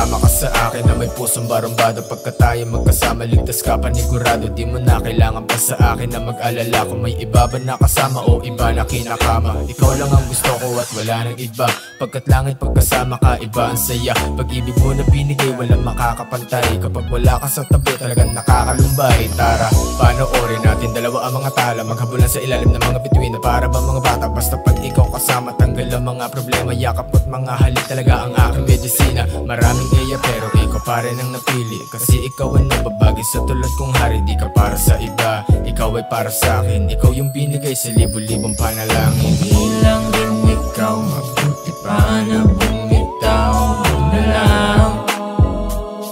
sumama ka sa akin na may pusong barumbado. Pagka tayo magkasama, ligtas ka panigurado. Di mo na kailangan pa sa akin na mag-alala kung may iba ba nakasama o iba na kinakama. Ikaw lang ang gusto ko at wala nang iba. Pagkat langit pagkasama ka, iba ang saya. Pag-ibig mo na binigay, walang makakapantay. Kapag wala ka sa tabi, talagang nakakalumbay. Tara, panoorin natin dalawa ang mga tala, maghabulan sa ilalim ng mga bituin na para ba mga bata. Basta pag ikaw kasama, tanggal ang mga problema. Yakap at mga halik talaga ang aking medisina. Maraming iya pero ikaw pa rin ang napili. Kasi ikaw ang nababagay sa tulad kong hari. Di ka para sa iba, ikaw ay para sa akin. Ikaw yung binigay sa libo-libong panalangin. Hindi lang din ikaw, mabuti pa na bumitaw. Huwag na lang,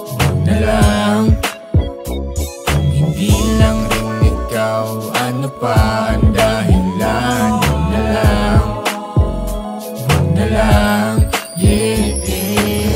huwag na lang. Kung hindi lang rin ikaw, ano pa ang dahilan? Huwag na lang, huwag na lang, yeah.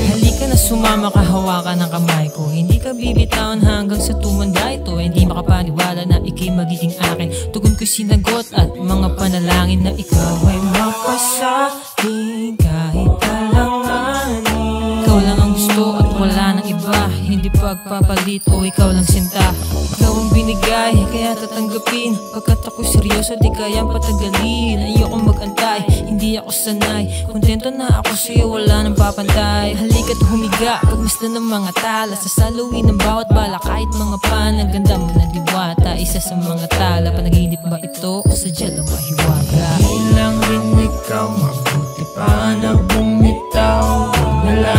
Halika na sumama ka, hawakan ng kamay ko. Hindi ka bibitawan hanggang sa tumanda ito. Hindi makapaniwala na ikay magiging akin. Tugon ko'y sinagot at mga panalangin na ikaw ay mapasakin kahit alanganin. Ikaw lang ang gusto at wala nang iba. Hindi pagpapalit o ikaw lang sinta. Ikaw ang binigay kaya tatanggapin. Pagkat ako'y seryoso di kayang patagalin. Ayokong mag-antay, hindi ako sanay. Kontento na ako sa'yo, wala nang papantay. Halika't humiga, pagmasdan ng mga tala. Sasaluin ng bawat bala kahit mga panal. Ganda mo na diwata, isa sa mga tala. Panaginip ba ito o sadya lang mahiwaga? Hindi lang rin ikaw, mabuti pa na bumitaw. Huwag na lang,